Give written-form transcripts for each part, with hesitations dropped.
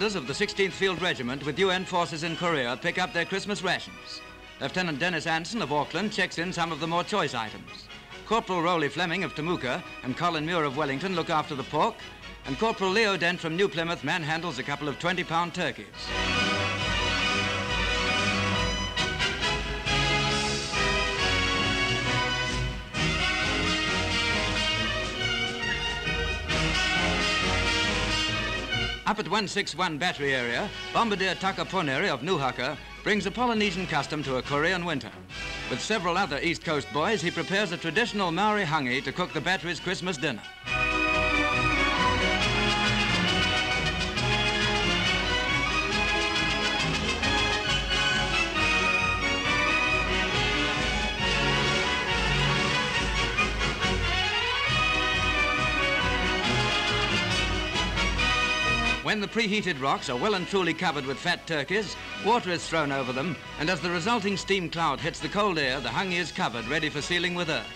commanders of the 16th Field Regiment with UN forces in Korea pick up their Christmas rations. Lieutenant Dennis Anson of Auckland checks in some of the more choice items. Corporal Rowley Fleming of Temuka and Colin Muir of Wellington look after the pork, and Corporal Leo Dent from New Plymouth manhandles a couple of 20-pound turkeys. Up at 161 Battery area, Bombardier Takaponeri of Nuhaka brings a Polynesian custom to a Korean winter. With several other East Coast boys, he prepares a traditional Maori hangi to cook the battery's Christmas dinner. When the preheated rocks are well and truly covered with fat turkeys, water is thrown over them, and as the resulting steam cloud hits the cold air, the hangi is covered, ready for sealing with earth.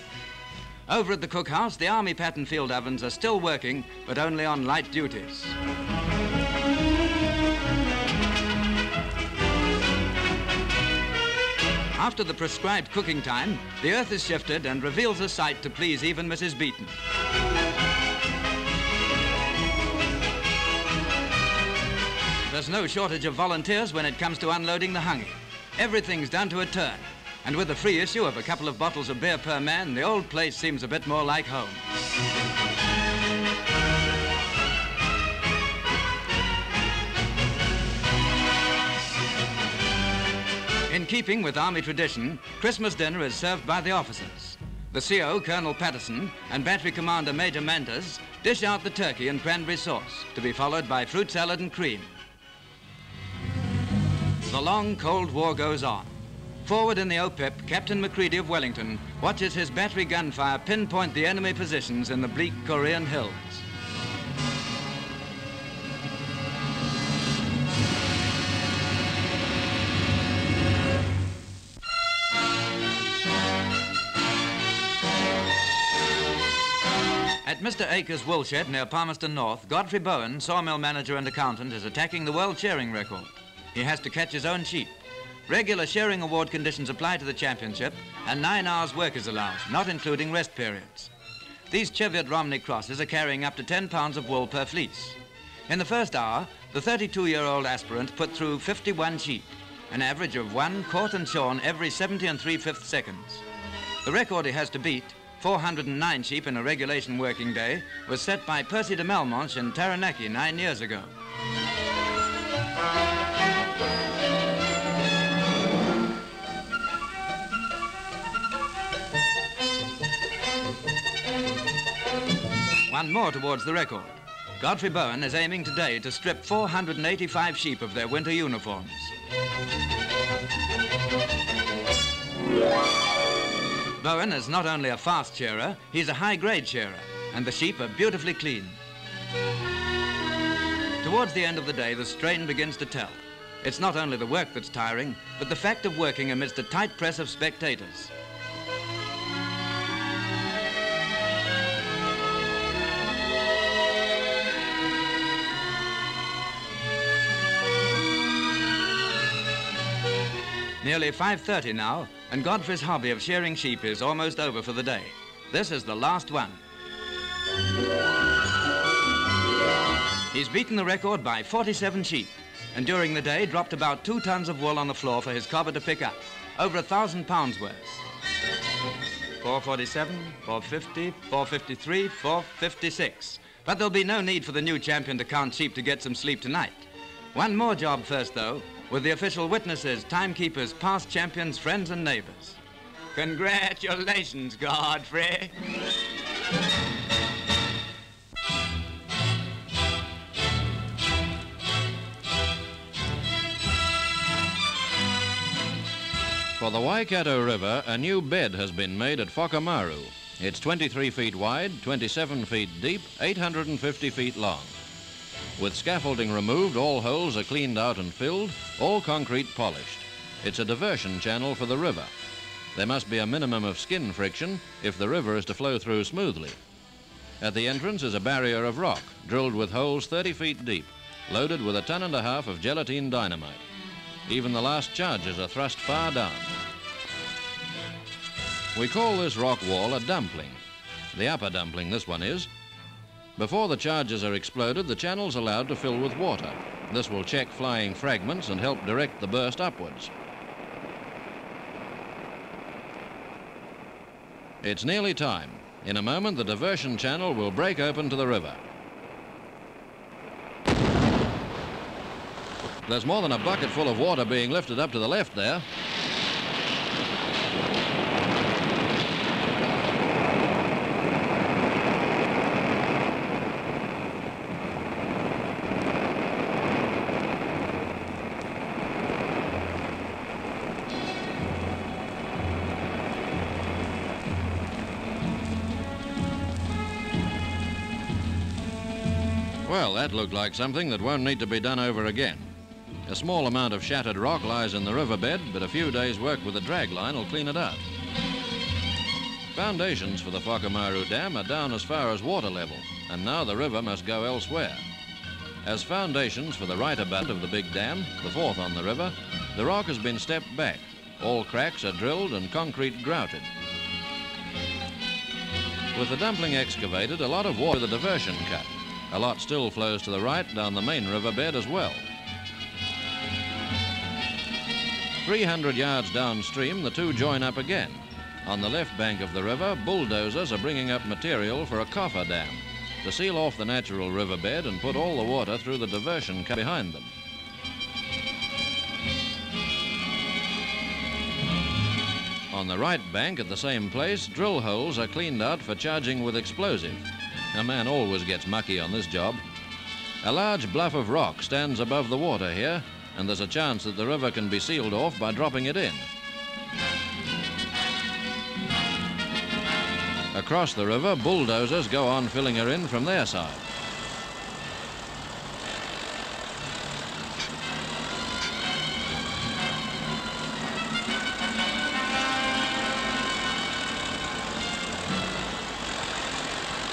Over at the cookhouse, the Army pattern field ovens are still working, but only on light duties. After the prescribed cooking time, the earth is shifted and reveals a sight to please even Mrs. Beaton. There's no shortage of volunteers when it comes to unloading the hangi. Everything's done to a turn. And with the free issue of a couple of bottles of beer per man, the old place seems a bit more like home. In keeping with Army tradition, Christmas dinner is served by the officers. The CO, Colonel Patterson, and Battery Commander Major Mantas dish out the turkey and cranberry sauce, to be followed by fruit salad and cream. The long Cold War goes on. Forward in the OPIP, Captain Macready of Wellington watches his battery gunfire pinpoint the enemy positions in the bleak Korean hills. At Mr. Akers' wool shed near Palmerston North, Godfrey Bowen, sawmill manager and accountant, is attacking the world shearing record. He has to catch his own sheep. Regular shearing award conditions apply to the championship, and 9 hours work is allowed, not including rest periods. These Cheviot Romney crosses are carrying up to 10 pounds of wool per fleece. In the first hour, the 32-year-old aspirant put through 51 sheep, an average of 1 caught and shorn every 70 3/5 seconds. The record he has to beat, 409 sheep in a regulation working day, was set by Percy de Melmonch in Taranaki 9 years ago. One more towards the record. Godfrey Bowen is aiming today to strip 485 sheep of their winter uniforms. Bowen is not only a fast shearer, he's a high-grade shearer, and the sheep are beautifully clean. Towards the end of the day, the strain begins to tell. It's not only the work that's tiring, but the fact of working amidst a tight press of spectators. Nearly 5:30 now, and Godfrey's hobby of shearing sheep is almost over for the day. This is the last one. He's beaten the record by 47 sheep, and during the day dropped about 2 tons of wool on the floor for his cobber to pick up, over 1,000 pounds worth. 447, 450, 453, 456. But there'll be no need for the new champion to count sheep to get some sleep tonight. One more job first, though, with the official witnesses, timekeepers, past champions, friends and neighbors. Congratulations, Godfrey. For the Waikato River, a new bed has been made at Whakamaru. It's 23 feet wide, 27 feet deep, 850 feet long. With scaffolding removed, all holes are cleaned out and filled, all concrete polished. It's a diversion channel for the river. There must be a minimum of skin friction if the river is to flow through smoothly. At the entrance is a barrier of rock, drilled with holes 30 feet deep. loaded with 1.5 tons of gelatine dynamite. Even the last charges are thrust far down. We call this rock wall a dumpling. The upper dumpling, this one is. Before the charges are exploded, the channel's allowed to fill with water. This will check flying fragments and help direct the burst upwards. It's nearly time. In a moment, the diversion channel will break open to the river. There's more than a bucket full of water being lifted up to the left there. Well, that looked like something that won't need to be done over again. A small amount of shattered rock lies in the riverbed, but a few days' work with a drag line will clean it out. Foundations for the Whakamaru Dam are down as far as water level, and now the river must go elsewhere. As foundations for the right abut of the big dam, the fourth on the river, the rock has been stepped back. All cracks are drilled and concrete grouted. With the dumpling excavated, a lot of water the diversion cut. A lot still flows to the right down the main riverbed as well. 300 yards downstream, the two join up again. On the left bank of the river, bulldozers are bringing up material for a coffer dam to seal off the natural riverbed and put all the water through the diversion cut behind them. On the right bank at the same place, drill holes are cleaned out for charging with explosive. A man always gets mucky on this job. A large bluff of rock stands above the water here, and there's a chance that the river can be sealed off by dropping it in. Across the river, bulldozers go on filling her in from their side.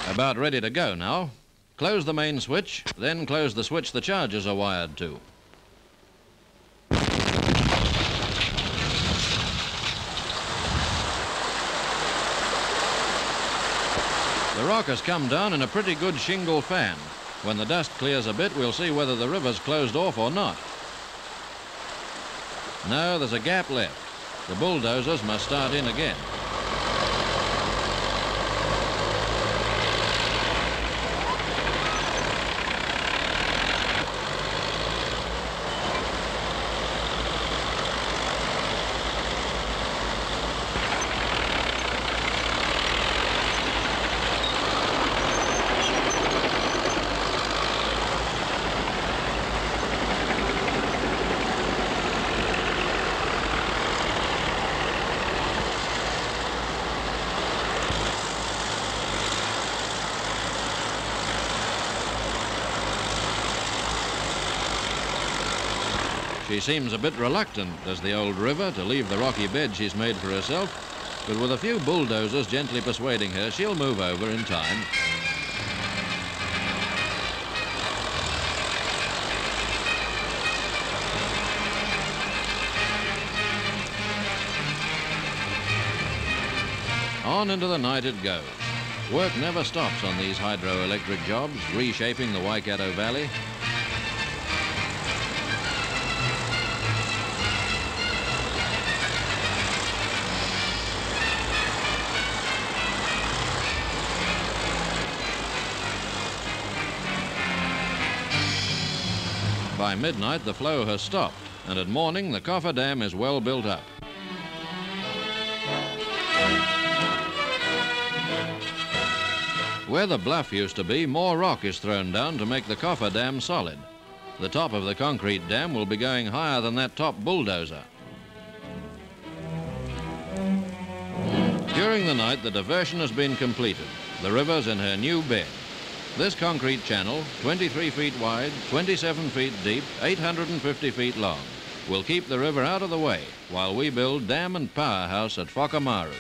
About ready to go now. Close the main switch, then close the switch the charges are wired to. The rock has come down in a pretty good shingle fan. When the dust clears a bit, we'll see whether the river's closed off or not. No, there's a gap left. The bulldozers must start in again. She seems a bit reluctant, does the old river, to leave the rocky bed she's made for herself, but with a few bulldozers gently persuading her, she'll move over in time. On into the night it goes. Work never stops on these hydroelectric jobs, reshaping the Waikato Valley. By midnight, the flow has stopped, and at morning, the coffer dam is well built up. Where the bluff used to be, more rock is thrown down to make the coffer dam solid. The top of the concrete dam will be going higher than that top bulldozer. During the night, the diversion has been completed. The river's in her new bed. This concrete channel, 23 feet wide, 27 feet deep, 850 feet long, will keep the river out of the way while we build dam and powerhouse at Whakamaru.